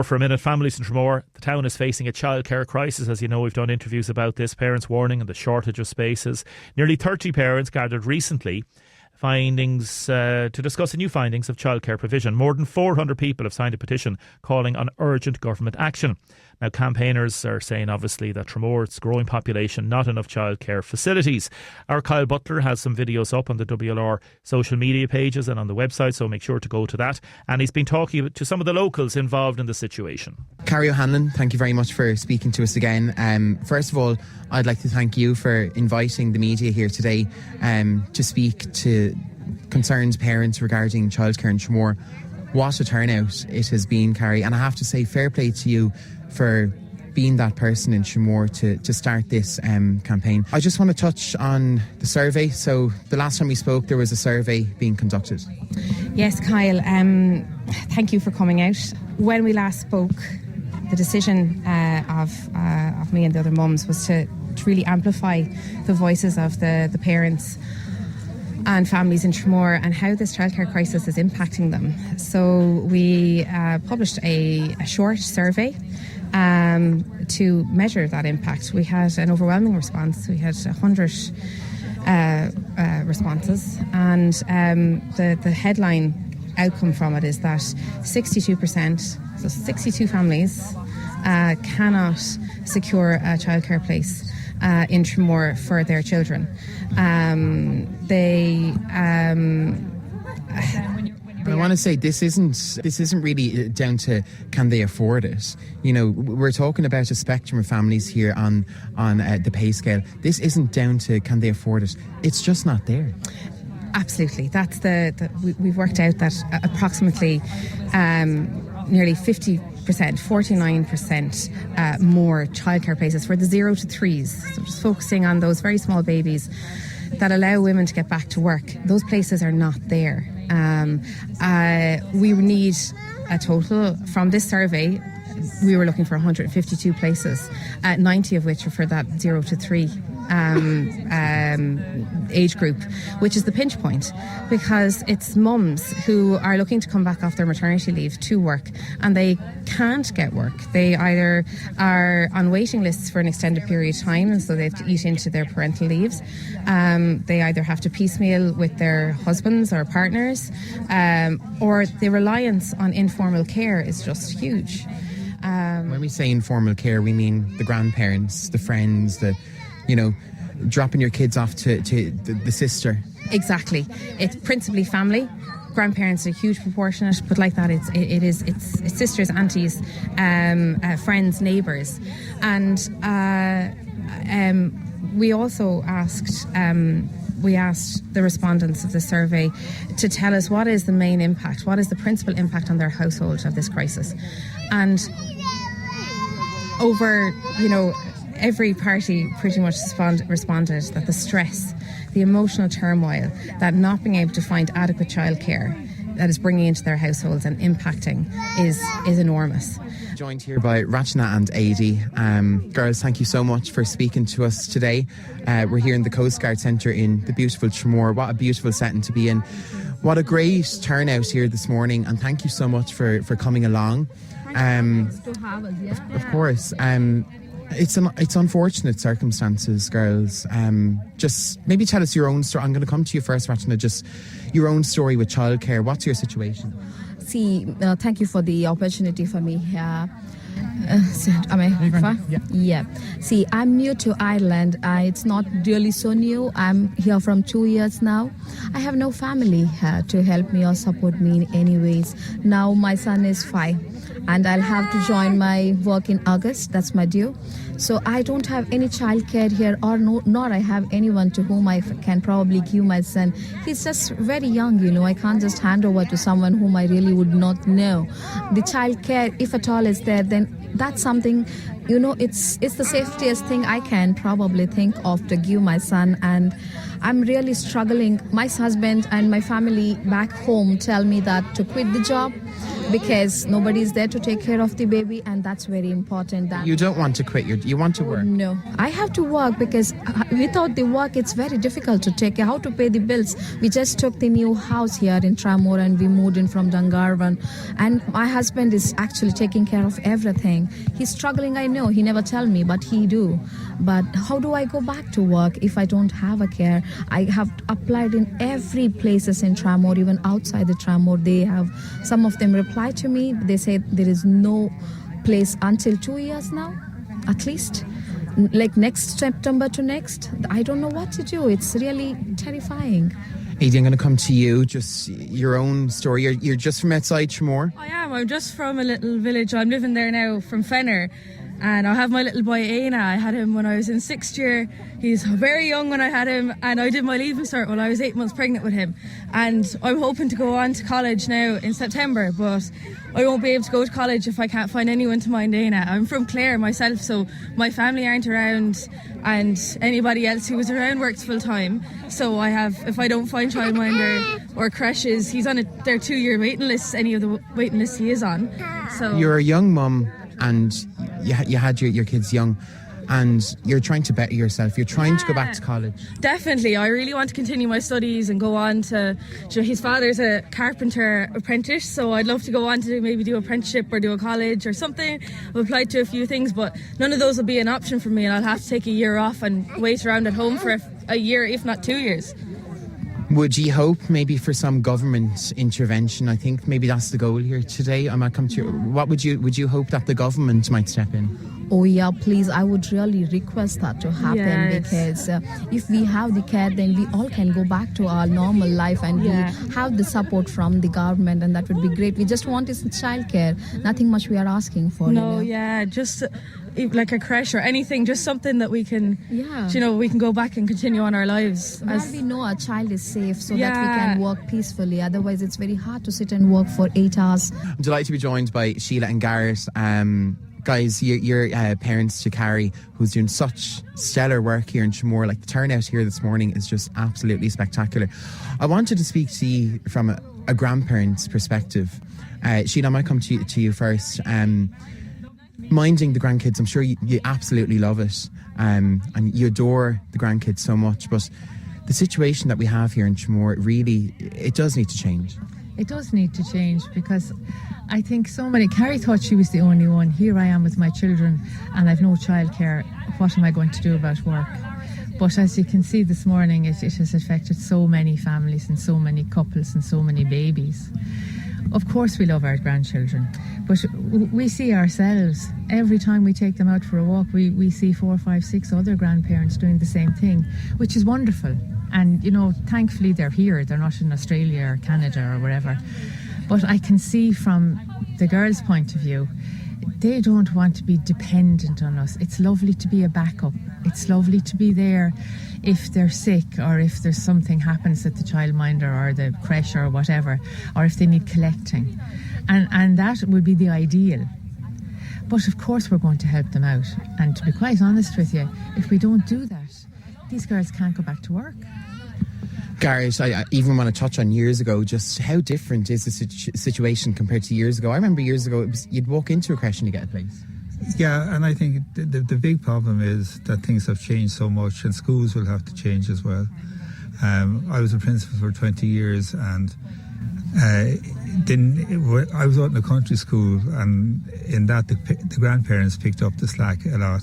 For a minute, families in Tramore, the town is facing a childcare crisis. As you know, we've done interviews about this. Parents warning and the shortage of spaces. Nearly 30 parents gathered recently to discuss the new findings of childcare provision. More than 400 people have signed a petition calling on urgent government action. Now, campaigners are saying, obviously, that Tramore's growing population, not enough childcare facilities. Our Kyle Butler has some videos up on the WLR social media pages and on the website, so make sure to go to that. And he's been talking to some of the locals involved in the situation. Carrie O'Hanlon, thank you very much for speaking to us again. First of all, I'd like to thank you for inviting the media here today to speak to concerned parents regarding childcare in Tramore. What a turnout it has been, Carrie. And I have to say, fair play to you for being that person in Tramore to start this campaign. I just want to touch on the survey. So the last time we spoke, there was a survey being conducted. Yes, Kyle, thank you for coming out. When we last spoke, the decision of me and the other mums was to really amplify the voices of the parents and families in Tramore and how this childcare crisis is impacting them. So we published a short survey to measure that impact. We had an overwhelming response. We had 100 responses, and the headline outcome from it is that 62%, so 62 families cannot secure a childcare place in Tramore for their children. I want to say this isn't really down to can they afford it. You know, we're talking about a spectrum of families here on the pay scale. This isn't down to can they afford it. It's just not there. Absolutely. That's we've worked out that approximately nearly 50%, 49% more childcare places for the 0 to 3s. So just focusing on those very small babies that allow women to get back to work. Those places are not there. We need a total, from this survey, we were looking for 152 places, 90 of which are for that 0 to 3 age group, which is the pinch point, because it's mums who are looking to come back off their maternity leave to work and they can't get work. They either are on waiting lists for an extended period of time and so they have to eat into their parental leaves. They either have to piecemeal with their husbands or partners, or the reliance on informal care is just huge. When we say informal care, we mean the grandparents, the friends, dropping your kids off to the sister. Exactly. It's principally family. Grandparents are a huge proportionate, but like that, it's sisters, aunties, friends, neighbours, and we also asked. We asked the respondents of the survey to tell us what is the main impact, what is the principal impact on their household of this crisis, and over every party pretty much responded that the stress, the emotional turmoil, that not being able to find adequate childcare that is bringing into their households and impacting is enormous. Joined here by Rachna and Adi. Girls, thank you so much for speaking to us today. We're here in the Coast Guard Centre in the beautiful Tramore. What a beautiful setting to be in. What a great turnout here this morning, and thank you so much for coming along. Of course. It's unfortunate circumstances, girls. Just maybe tell us your own story. I'm going to come to you first, Rachna. Just your own story with childcare. What's your situation? Thank you for the opportunity for me here. Am I fine? Yeah. See, I'm new to Ireland. It's not really so new. I'm here from 2 years now. I have no family here to help me or support me in any ways. Now my son is 5 and I'll have to join my work in August. That's my due. So I don't have any childcare here, nor I have anyone to whom I can probably give my son. He's just very young, I can't just hand over to someone whom I really would not know. The childcare, if at all, is there, then that's something, it's the safest thing I can probably think of to give my son. And I'm really struggling. My husband and my family back home tell me that to quit the job, because nobody is there to take care of the baby, and that's very important. That You don't want to quit. You want to work. no, I have to work because without the work, it's very difficult to take care, how to pay the bills. We just took the new house here in Tramore and we moved in from Dungarvan. And my husband is actually taking care of everything. He's struggling, I know. He never tell me, but he do. But how do I go back to work if I don't have a care? I have applied in every places in Tramore, even outside the Tramore. They have, some of them reply to me. They say there is no place until 2 years now, at least. Like next September to next, I don't know what to do. It's really terrifying. Aidy, I'm going to come to you. Just your own story. You're just from outside Tramore. I am. I'm just from a little village. I'm living there now from Fenner. And I have my little boy Aina. I had him when I was in 6th year. He's very young when I had him, and I did my leaving cert when I was 8 months pregnant with him. And I'm hoping to go on to college now in September, but I won't be able to go to college if I can't find anyone to mind Aina. I'm from Clare myself, so my family aren't around, and anybody else who was around works full time. So I have, if I don't find childminder or creches, he's on their 2-year waiting list, any of the waiting lists he is on. So You're a young mum, and you had your kids young, and you're trying to better yourself. You're trying to go back to college. Definitely. I really want to continue my studies and go on to, his father's a carpenter apprentice, so I'd love to go on to maybe do apprenticeship or do a college or something. I've applied to a few things, but none of those will be an option for me, and I'll have to take a year off and wait around at home for a year, if not 2 years. Would you hope maybe for some government intervention? I think maybe that's the goal here today. I might come to you. What would you hope that the government might step in? Oh yeah, please, I would really request that to happen. Yes. Because if we have the care, then we all can go back to our normal life, and we have the support from the government, and that would be great. We just want is childcare, nothing much we are asking for. No, you know? yeah, just like a creche or anything, just something that we can, we can go back and continue on our lives. Where we know our child is safe, so that we can work peacefully. Otherwise, it's very hard to sit and work for 8 hours. I'm delighted to be joined by Sheila and Garrett. Guys, you're parents to Carrie, who's doing such stellar work here in Tramore. Like, the turnout here this morning is just absolutely spectacular. I wanted to speak to you from a grandparent's perspective. Sheila, I might come to you first. Minding the grandkids, I'm sure you absolutely love it, and you adore the grandkids so much, but the situation that we have here in Tramore, really, it does need to change. It does need to change, because I think so many... Carrie thought she was the only one. Here I am with my children and I've no childcare. What am I going to do about work? But as you can see this morning, it has affected so many families and so many couples and so many babies. Of course we love our grandchildren, but we see ourselves, every time we take them out for a walk, we see 4, 5, 6 other grandparents doing the same thing, which is wonderful. And, thankfully they're here. They're not in Australia or Canada or wherever. But I can see from the girls' point of view, they don't want to be dependent on us. It's lovely to be a backup. It's lovely to be there if they're sick, or if there's something happens at the childminder or the creche or whatever, or if they need collecting. And that would be the ideal. But of course we're going to help them out. And to be quite honest with you, if we don't do that, these girls can't go back to work. Garrett, I even want to touch on years ago, just how different is the situation compared to years ago? I remember years ago, you'd walk into a creche and you get a place. Yeah, and I think the big problem is that things have changed so much, and schools will have to change as well. I was a principal for 20 years, and then I was out in a country school, and in that the grandparents picked up the slack a lot.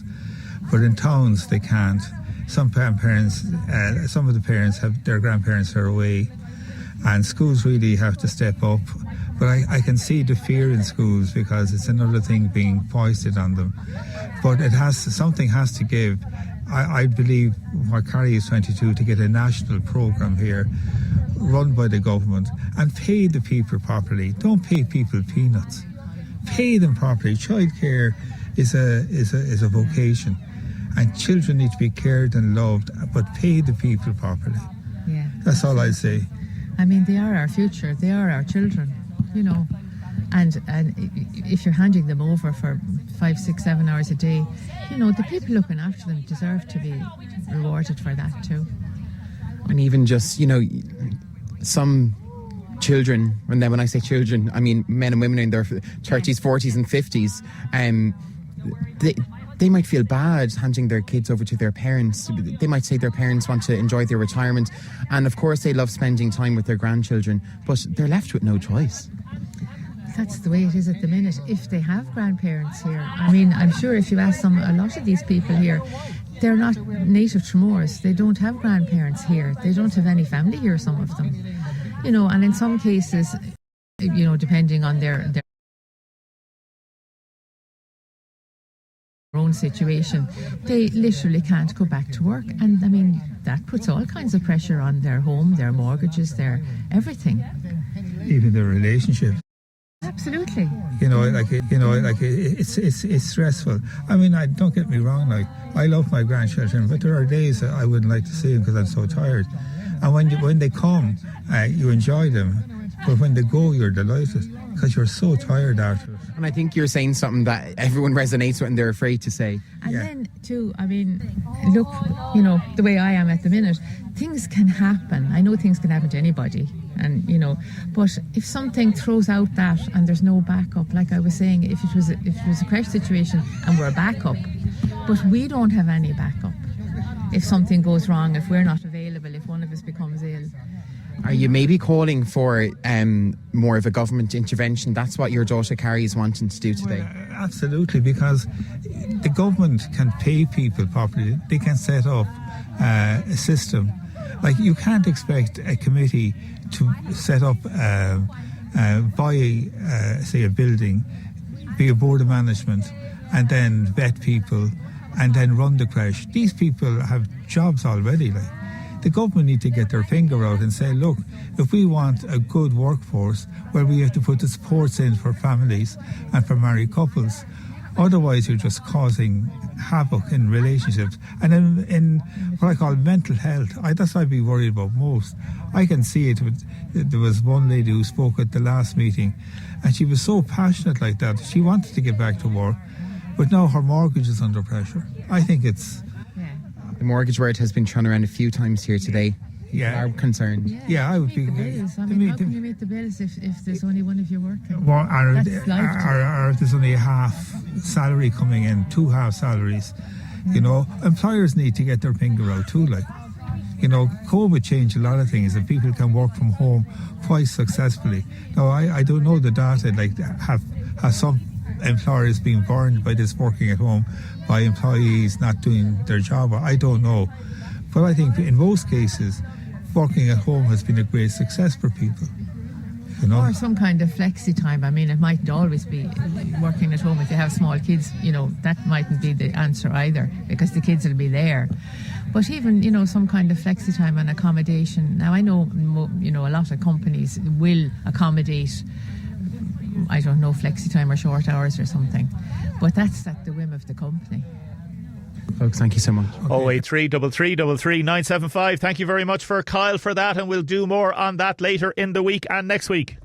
But in towns, they can't. Some of the parents have their grandparents are away, and schools really have to step up. But I can see the fear in schools, because it's another thing being foisted on them. But something has to give. I believe what Carrie is trying to do, to get a national programme here, run by the government, and pay the people properly. Don't pay people peanuts. Pay them properly. Childcare is a vocation. And children need to be cared and loved, but pay the people properly. Yeah, that's all I'd say. I mean, they are our future. They are our children, And if you're handing them over for 5, 6, 7 hours a day, the people looking after them deserve to be rewarded for that too. And even just, some children, and then when I say children, I mean men and women in their 30s, 40s and 50s, they might feel bad handing their kids over to their parents. They might say their parents want to enjoy their retirement, and of course they love spending time with their grandchildren, but they're left with no choice. That's the way it is at the minute. If they have grandparents here, I mean, I'm sure if you ask a lot of these people here, they're not native Tramores. They don't have grandparents here. They don't have any family here, some of them. You know, and in some cases, you know, depending on their own situation, they literally can't go back to work. And I mean, that puts all kinds of pressure on their home, their mortgages, their everything. Even their relationship. Absolutely. It's stressful. I mean, don't get me wrong. Like, I love my grandchildren, but there are days that I wouldn't like to see them because I'm so tired. And when they come, you enjoy them, but when they go, you're delighted because you're so tired after it. And I think you're saying something that everyone resonates with and they're afraid to say. And then, too, I mean, look, you know, the way I am at the minute, things can happen. I know things can happen to anybody, and you know, but if something throws out that and there's no backup, like I was saying, if it was a crash situation and we're a backup, but we don't have any backup. If something goes wrong, if we're not available, if one of us becomes ill. Are you maybe calling for more of a government intervention? That's what your daughter Carrie is wanting to do today. Well, absolutely, because the government can pay people properly. They can set up a system. Like, you can't expect a committee to set up, buy, say, a building, be a board of management, and then vet people, and then run the crash. These people have jobs already. Like, the government need to get their finger out and say, look, if we want a good workforce, well, we have to put the supports in for families and for married couples. Otherwise, you're just causing havoc in relationships. And in what I call mental health, that's what I'd be worried about most. I can see it. There was one lady who spoke at the last meeting, and she was so passionate like that. She wanted to get back to work, but now her mortgage is under pressure. I think it's... The mortgage word has been thrown around a few times here today. Yeah. Are concerned. Yeah, I would be... The bills. I mean, how can you meet the bills if there's only one of you working? Well, or That's if there's only a half salary coming in, 2 half salaries. You know, employers need to get their finger out too. Like, you know, COVID changed a lot of things, and people can work from home quite successfully. Now, I don't know the data, like, have some employers being burned by this working at home, by employees not doing their job. I don't know. But I think in most cases, working at home has been a great success for people. You know? Or some kind of flexi time. I mean, it mightn't always be working at home. If you have small kids, you know, that mightn't be the answer either, because the kids will be there. But even, you know, some kind of flexi time and accommodation. Now, I know, you know, a lot of companies will accommodate, I don't know, flexi time or short hours or something. But that's at the whim of the company. Folks, thank you so much. 083 3333 975. Thank you very much for Kyle for that, and we'll do more on that later in the week and next week.